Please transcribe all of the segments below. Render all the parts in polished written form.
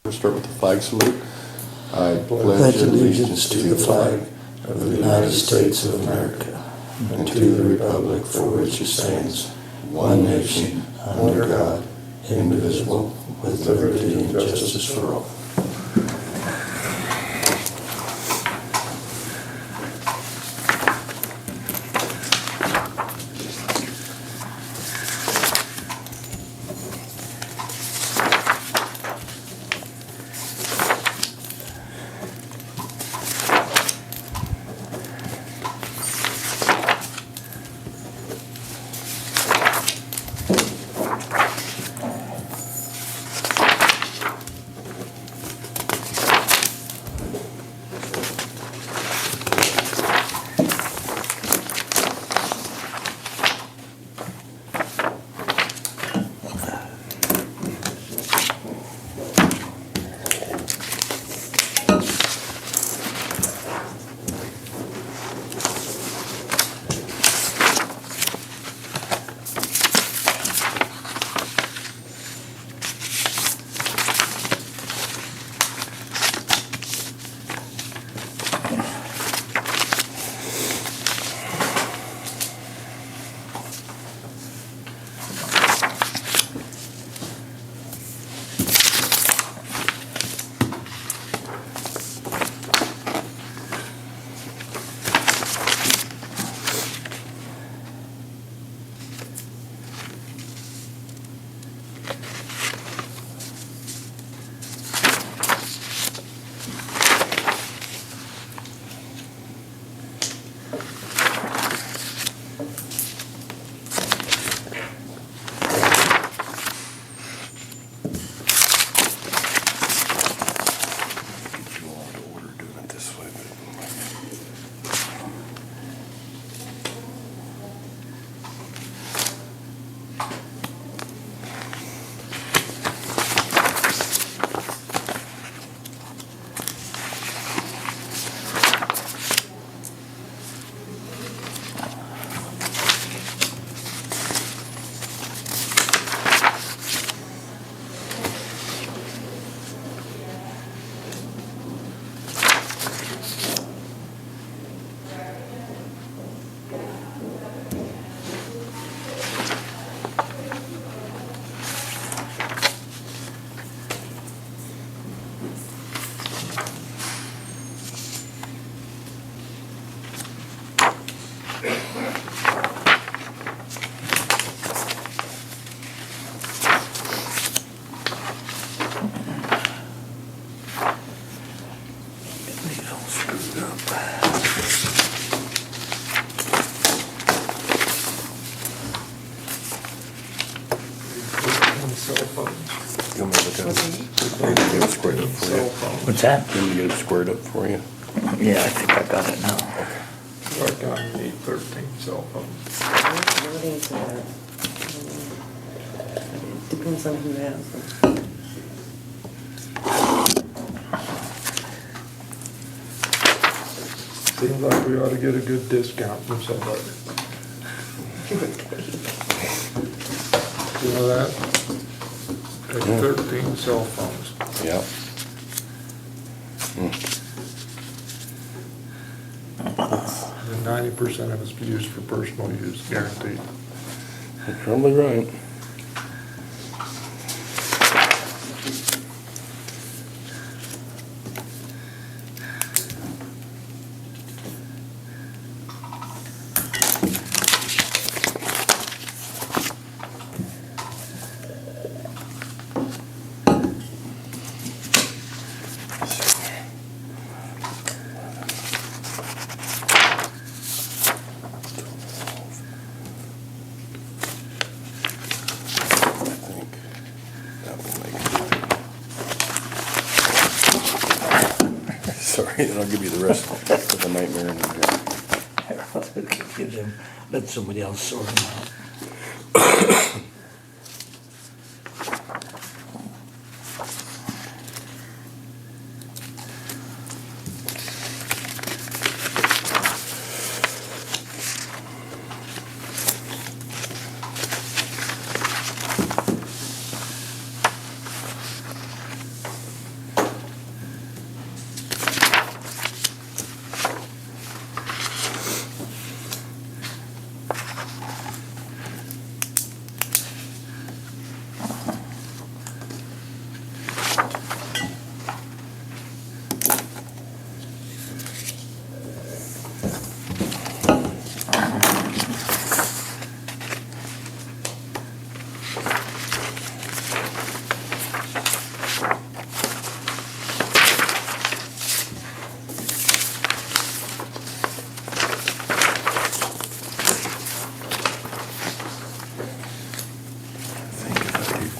We'll start with the flag salute. I pledge allegiance to the flag of the United States of America and to the republic for which it stands, one nation, under God, indivisible, with liberty and justice for all. You want me to look at it? Get it squared up for you. What's that? You want me to get it squared up for you? Yeah, I think I got it now. Like I need 13 cell phones. Depends on who has them. Seems like we ought to get a good discount from somebody. You know that? Take 13 cell phones. Yep. And 90% of it's used for personal use, guaranteed. You're probably right. Sorry, and I'll give you the rest of the nightmare in there. Let somebody else sort them out.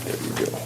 There you go.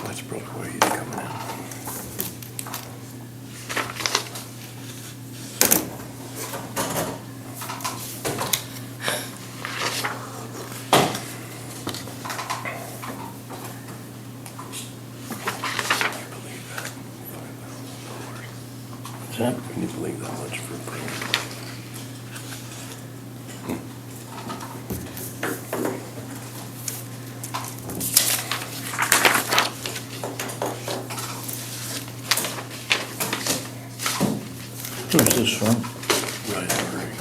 That's probably why he's coming in. What's that? Can you believe that much for a printer? Who's this from? Right, right.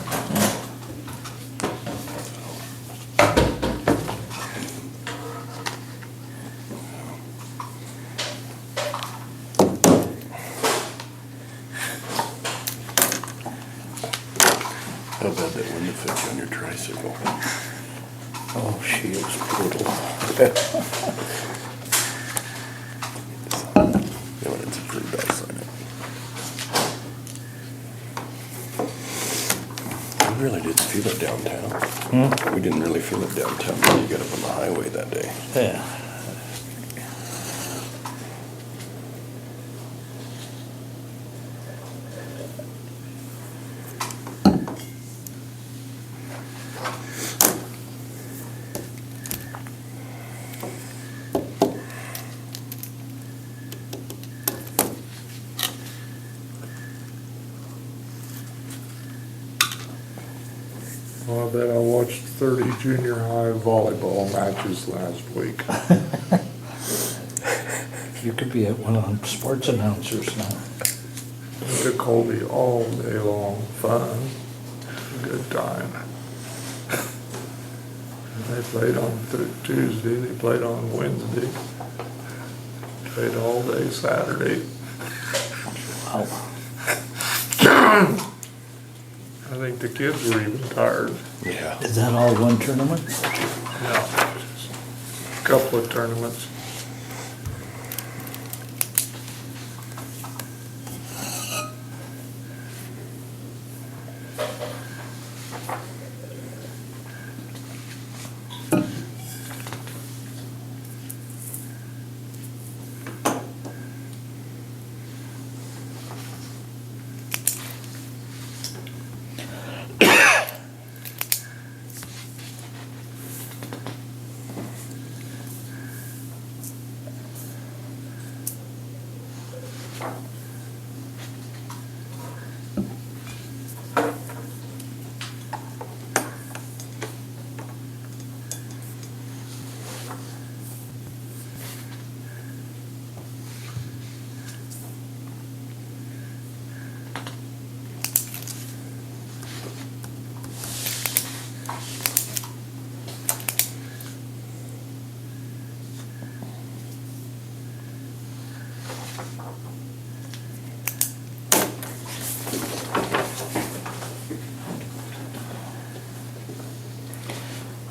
How bad that wouldn't affect you on your tricycle? Oh, she is brutal. You know, it's a pretty bad sign. We really didn't feel it downtown. We didn't really feel it downtown until you got up on the highway that day. Yeah. Well, I bet I watched 30 junior high volleyball matches last week. You could be at one of them sports announcers now. To Colby all day long, fun, good time. They played on Tuesday, they played on Wednesday, played all day Saturday. Wow. I think the kids were even tired. Yeah. Is that all one tournament? Yeah. Couple of tournaments.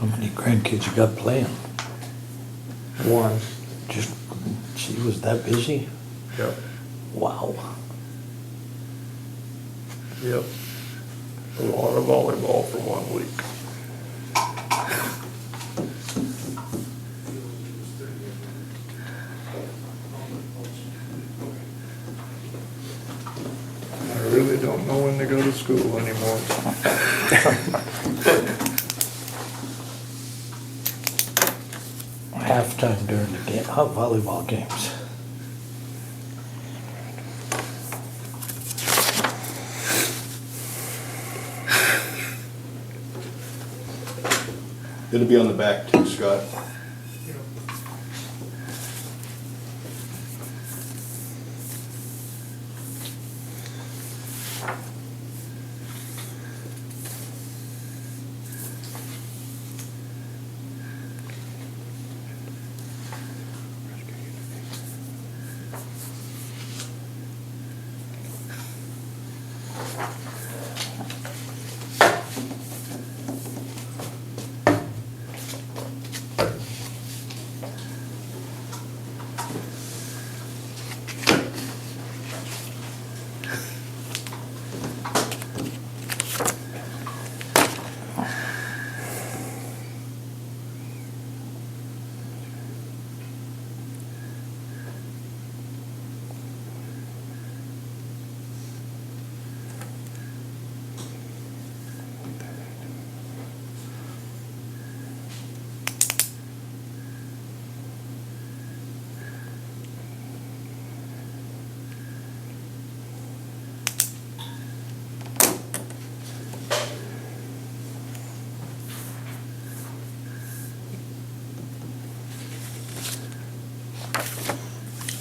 How many grandkids you got playing? One, Just, she was that busy? yep, Wow. yep. A lot of volleyball for 1 week. I really don't know when they go to school anymore. Halftime during the game, volleyball games. It'll be on the back too, Scott.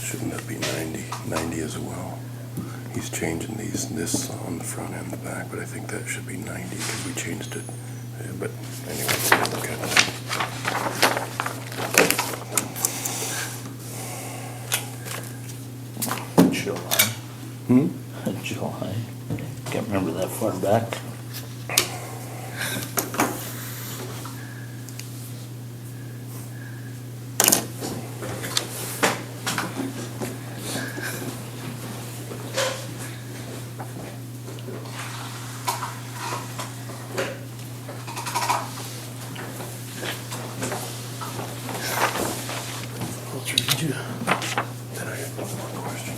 Shouldn't that be 90? 90 as well. He's changing this on the front and the back, but I think that should be 90 because we changed it. But anyway, we'll look at that. July. July. Can't remember that far back. I'll trade you. Then I have one more question.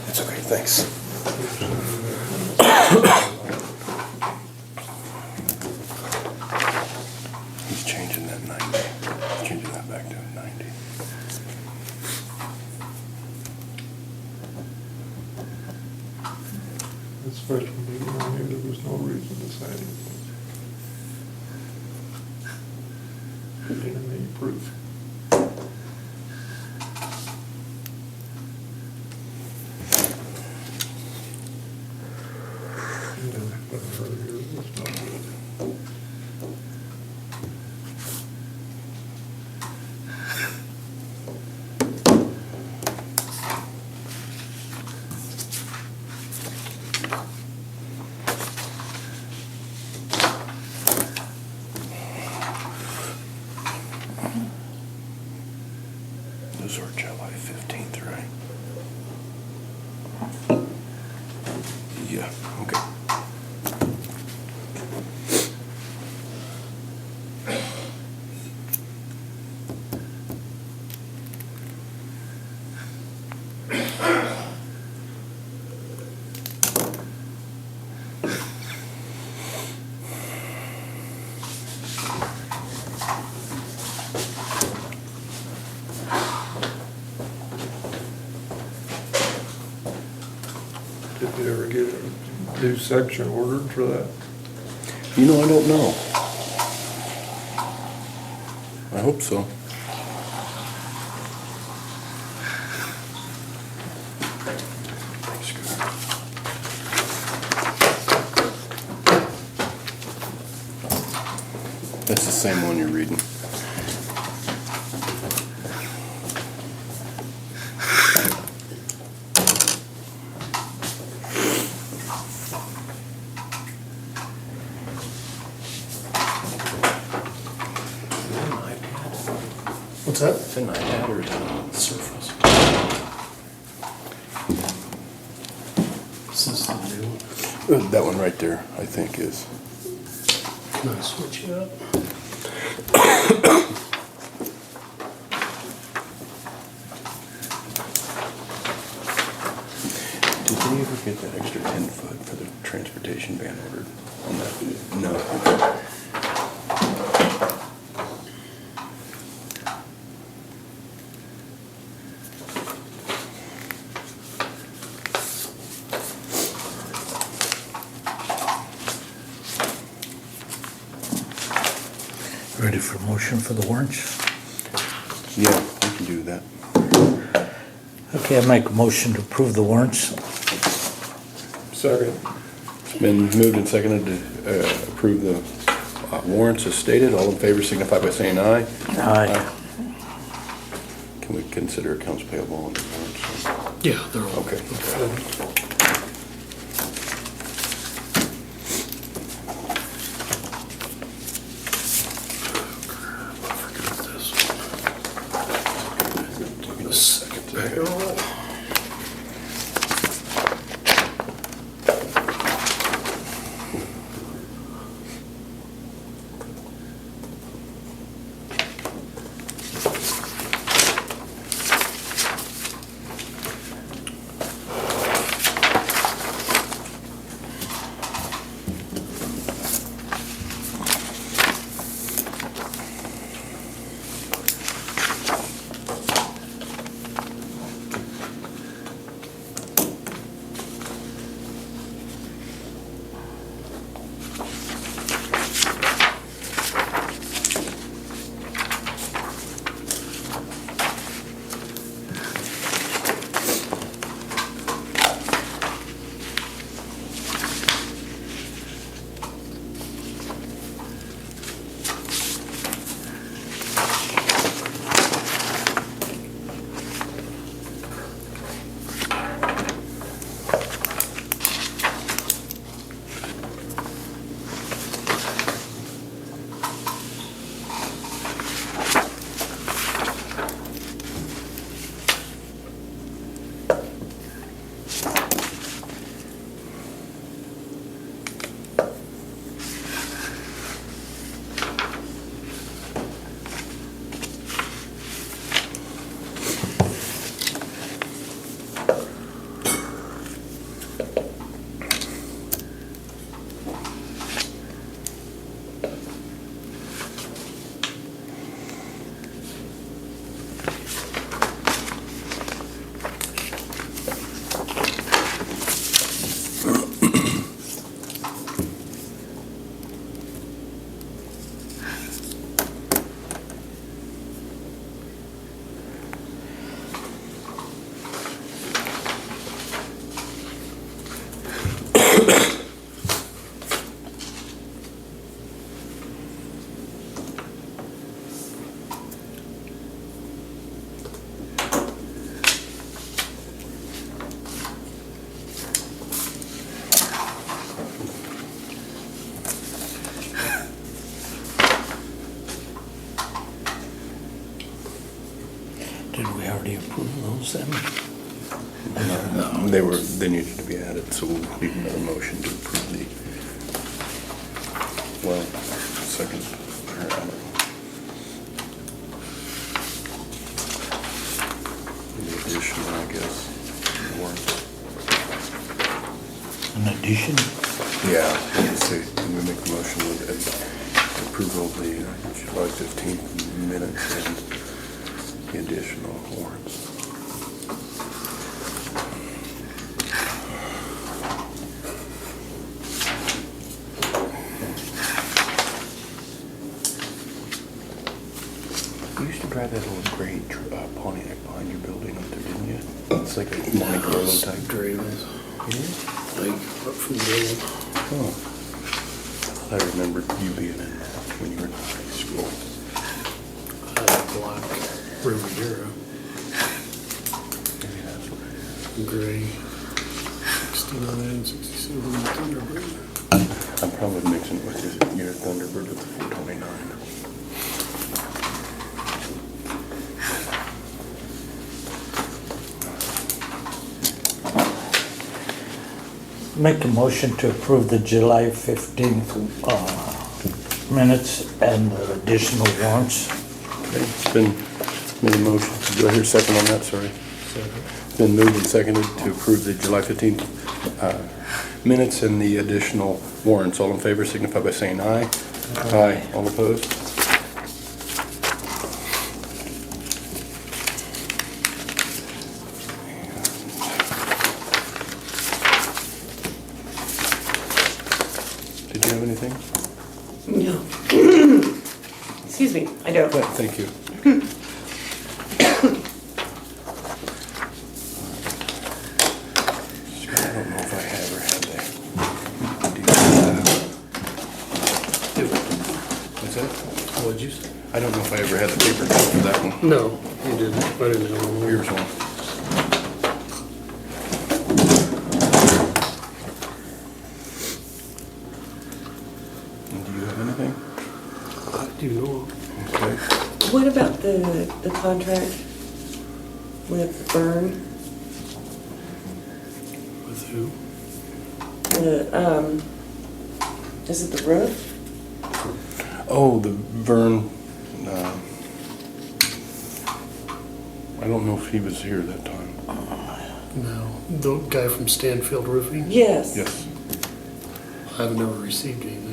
It's okay, thanks. He's changing that 90. He's changing that back to a 90. This freshman meeting, I knew there was no reason to say anything. Didn't need proof. Yeah, but earlier it was no good. Those are July 15th, right? Yeah, okay. Did you ever get a new section ordered for that? You know, I don't know. I hope so. Thanks, Scooter. That's the same one you're reading. What's that? It's an iPad or is it on Surface? This is the new one. That one right there, I think is. Can I switch it up? Did they ever get that extra 10 foot for the transportation ban ordered on that? No. Ready for motion for the warrants? Yeah, we can do that. Okay, I make a motion to approve the warrants. Second. It's been moved and seconded to approve the warrants as stated. All in favor signify by saying aye. Aye. Can we consider accounts payable on the warrants? Yeah, they're all. Okay. I forgot this one. Give me a second to payroll. Did we already approve those then? They needed to be added, so we'll need another motion to approve the, well, second, or, I don't know. The additional, I guess, warrants. An addition? Yeah, let's see, can we make a motion with approval of the July 15th minutes and the additional warrants? You used to drive that old gray Pontiac behind your building up there, didn't you? It's like a Monte Carlo type. Draven's. Like, up from the Oh. I remembered you being in that when you were I had a black Riviera, Maybe that's what it is. gray, 69, 67 Thunderbird. I'm probably mixing it with your Thunderbird with the 429. Make a motion to approve the July 15th minutes and the additional warrants. Okay, it's been made a motion. Do I hear a second on that? Sorry. It's been moved and seconded to approve the July 15th minutes and the additional warrants. All in favor signify by saying aye. Aye. All opposed? Did you have anything? No. Excuse me, I don't. Good, thank you. I don't know if I ever had that. What's that? What'd you say? I don't know if I ever had the paper for that one. No, you didn't. I didn't have one. Here's one. And do you have anything? I do know. Okay. What about the contract with Byrne? With who? Is it the roof? Oh, the Vern, I don't know if he was here that time. No, the guy from Stanfield Roofing? Yes. Yes. I've never received anything.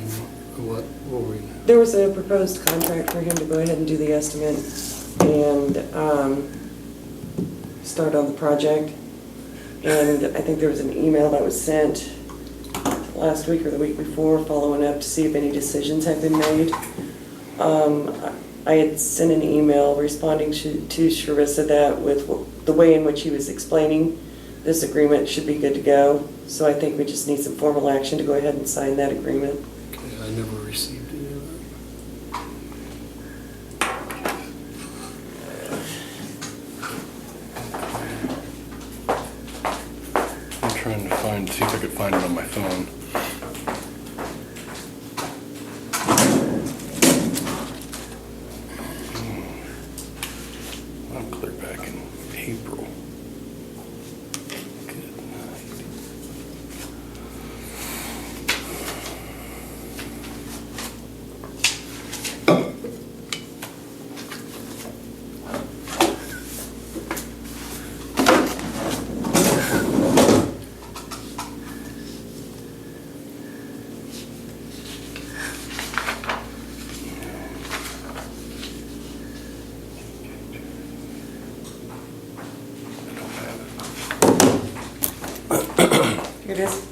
What were we? There was a proposed contract for him to go ahead and do the estimate and start on the project. And I think there was an email that was sent last week or the week before following up to see if any decisions had been made. I had sent an email responding to Sharissa that with the way in which he was explaining this agreement should be good to go. So I think we just need some formal action to go ahead and sign that agreement. Okay, I never received any of that. I'm trying to see if I could find it on my phone. I'm clear back in April. Good night. I don't have it. Here it is.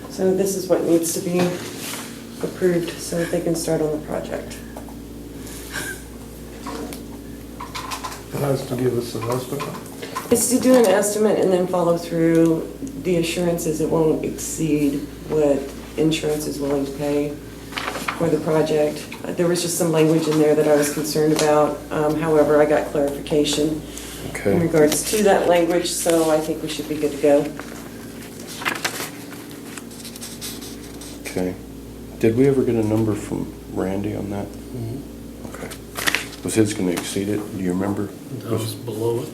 So this is what needs to be approved so that they can start on the project. It has to give us an estimate. It's to do an estimate and then follow through. The assurances it won't exceed what insurance is willing to pay for the project. There was just some language in there that I was concerned about. However, I got clarification in Okay. regards to that language, so I think we should be good to go. Okay. Did we ever get a number from Randy on that? Okay. Was his gonna exceed it? Do you remember? That was below it.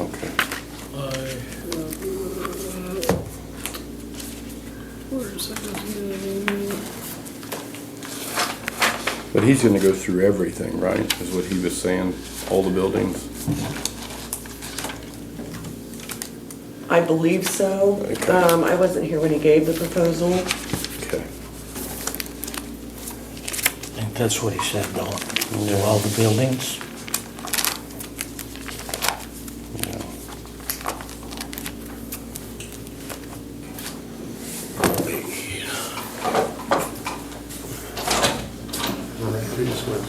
Okay. Where's that? But he's gonna go through everything, right? Is what he was saying, all the buildings? I believe so. Okay. I wasn't here when he gave the proposal. Okay. I think that's what he said, though, to all the buildings. Yeah. Randy's was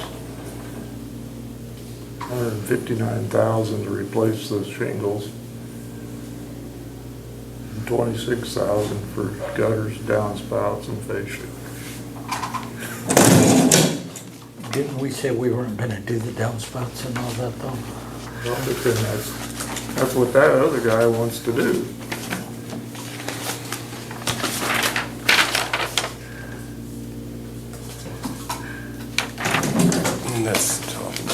$159,000 to replace those shingles. And $26,000 for gutters, downspouts, and fascia. Didn't we say we weren't gonna do the downspouts and all that though? Well, but then that's what that other guy wants to do. And that's the top of it.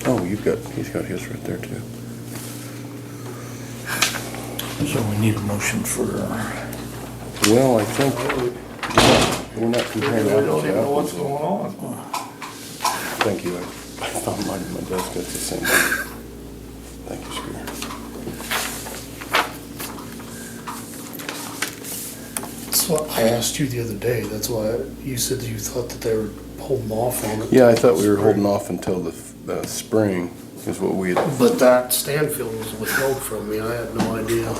Oh, he's got his right there too. So we need a motion for, Well, I think we're not comparing They apples don't to even know what's apples. going on. Thank you. I found mine in my desk. That's the same thing. Thank you, Scooter. That's what I asked you the other day. That's why you said you thought that they were holding off on it. Yeah, I thought we were holding off until the spring is what we had. But that Stanfield was withheld from me. I had no idea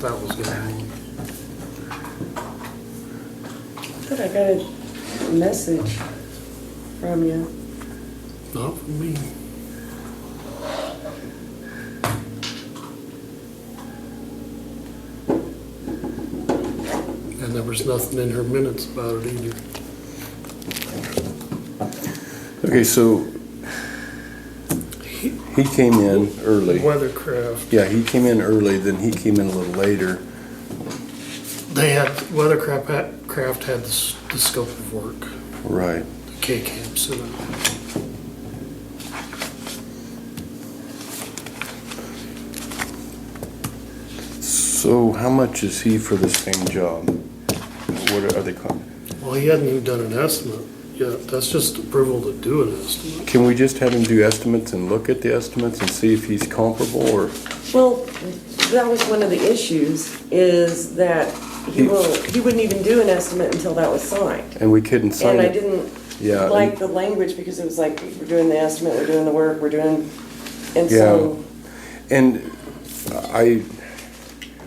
that was going on. But I got a message from you. Not from me. And there was nothing in her minutes about it either. Okay, so he came in early. Weathercraft. Yeah, he came in early, then he came in a little later. They had, Weathercraft had the scope of work, Right. the K-Camp Center. So how much is he for the same job? What are they called? Well, he hadn't even done an estimate yet. That's just approval to do an estimate. Can we just have him do estimates and look at the estimates and see if he's comparable or? Well, that was one of the issues, is that he wouldn't even do an estimate until that was signed. And we couldn't sign And I it? didn't Yeah. like the language, because it was like, we're doing the estimate, we're doing the work, and so, And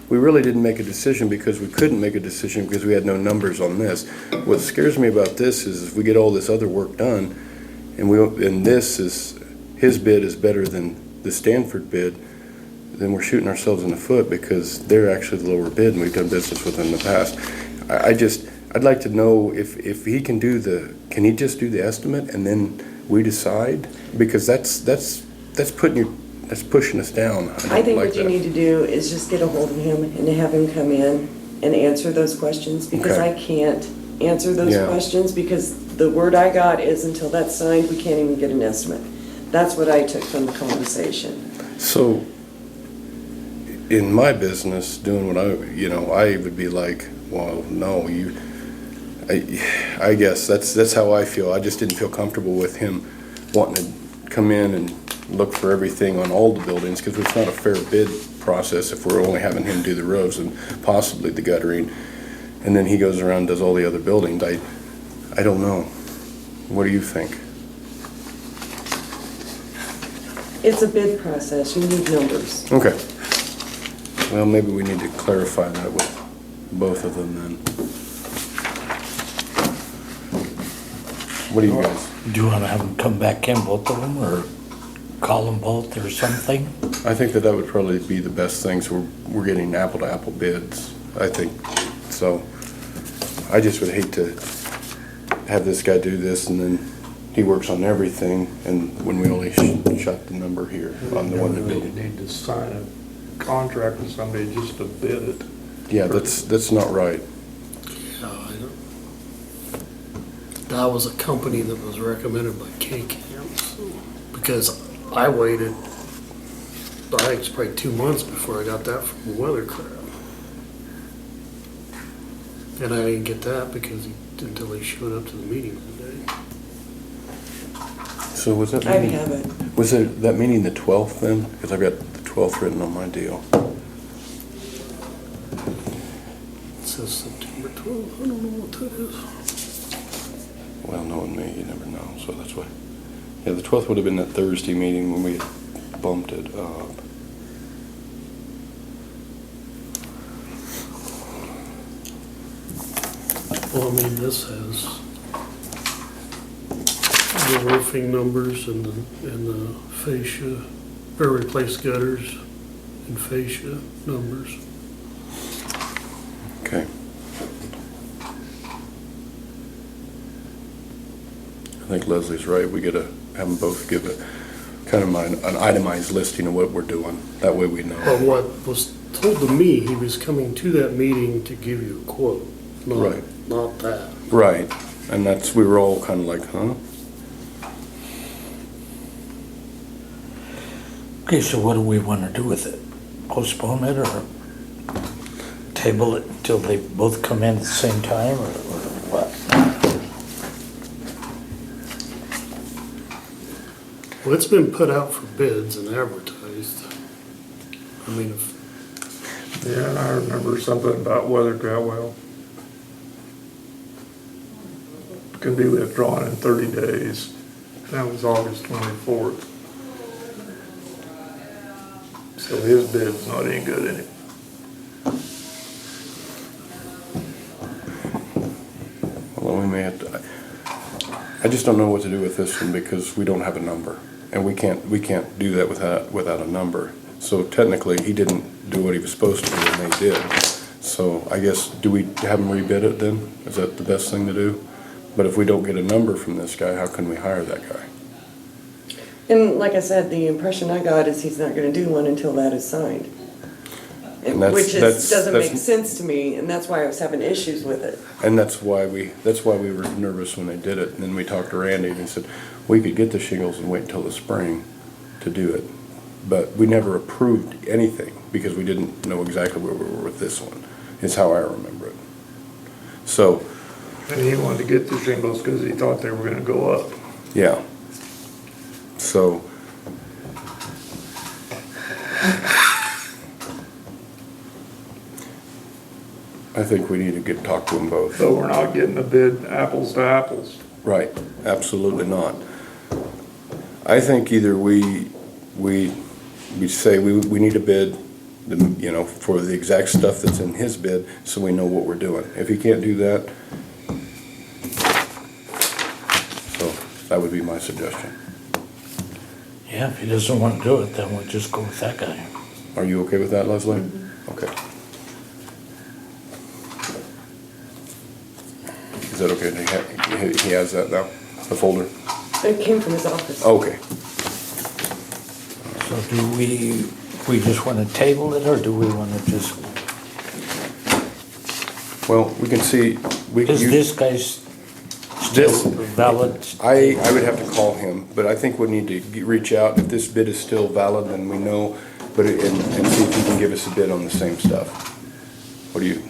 we really didn't make a decision because we couldn't make a decision because we had no numbers on this. What scares me about this is if we get all this other work done and his bid is better than the Stanford bid, then we're shooting ourselves in the foot because they're actually the lower bid and we've done business with them in the past. I'd like to know if he can can he just do the estimate and then we decide? Because that's pushing us down. I think like what you that. need to do is just get a hold of him and to have him come in and answer those questions, because Okay. I can't answer those Yeah. questions, because the word I got is until that's signed, we can't even get an estimate. That's what I took from the conversation. So, in my business, doing what I would be like, well, no, I guess that's how I feel. I just didn't feel comfortable with him wanting to come in and look for everything on all the buildings, because it's not a fair bid process if we're only having him do the roofs and possibly the guttering. And then he goes around and does all the other buildings. I don't know. What do you think? It's a bid process, you need numbers. Okay. Well, maybe we need to clarify that with both of them then. What do you guys? do you wanna have them come back in, both of them, or call them both or something? I think that would probably be the best thing, so we're getting apple-to-apple bids, I think. So I just would hate to have this guy do this and then he works on everything, and when we only shot the number here on the one that You bid. need to sign a contract with somebody just to bid it. Yeah, that's not right. That was a company that was recommended by K-Camp, because I waited, I think it's probably 2 months before I got that from Weathercraft. And I didn't get that until he showed up to the meeting one day. So was that I meeting? have it. Was that meeting the 12th then? Because I've got the 12th written on my deal. It says September 12th, I don't know what that is. Well, knowing me, you never know, so that's why. Yeah, the 12th would have been that Thursday meeting when we had bumped it up. Well, I mean, this has the roofing numbers and the fascia, or replace gutters and fascia numbers. Okay. I think Leslie's right. We gotta have them both give it kind of an itemized listing of what we're doing. That way we know. But what was told to me, he was coming to that meeting to give you a quote, Right. not that. Right. And that's, we were all kind of like, huh? Okay, so what do we want to do with it? Postpone it or table it until they both come in at the same time or what? Well, it's been put out for bids and advertised. I mean, Yeah, and I remember something about weather drought well. Can be withdrawn in 30 days. That was August 24th. So his bid's not any good anymore. Well, we may have to, I just don't know what to do with this one because we don't have a number. And we can't do that without a number. So technically, he didn't do what he was supposed to do and they did. So I guess, do we have him rebid it then? Is that the best thing to do? But if we don't get a number from this guy, how can we hire that guy? And like I said, the impression I got is he's not gonna do one until that is signed. And that's- Which that's- doesn't make that's- sense to me, and that's why I was having issues with it. And that's why we were nervous when they did it. And then we talked to Randy and he said, we could get the shingles and wait until the spring to do it. But we never approved anything because we didn't know exactly where we were with this one, is how I remember it. So, And he wanted to get the shingles because he thought they were gonna go up. yeah. So, I think we need to talk to them both. So we're not getting a bid apples to apples. Right, absolutely not. I think either we say we need a bid, you know, for the exact stuff that's in his bid, so we know what we're doing. If he can't do that, so that would be my suggestion. Yeah, if he doesn't want to do it, then we'll just go with that guy. Are you okay with that, Leslie? Okay. Is that okay? He has that now, the folder? It came from his office. Okay. So do we just want to table it or do we want to just, Well, we can see, is this guy's This- still valid? I would have to call him, but I think we need to reach out. If this bid is still valid, then we know, but, and see if he can give us a bid on the same stuff. What do you,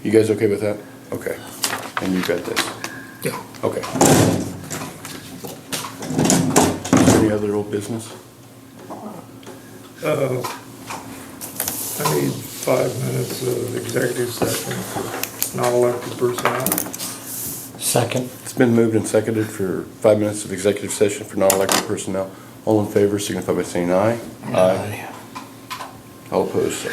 you guys okay with that? Okay. And you got this? Yeah. Okay. Is there any other old business? I need 5 minutes of executive session for non-elected personnel. Second? It's been moved and seconded for 5 minutes of executive session for non-elected personnel. All in favor signify by saying aye. Aye. All opposed, say.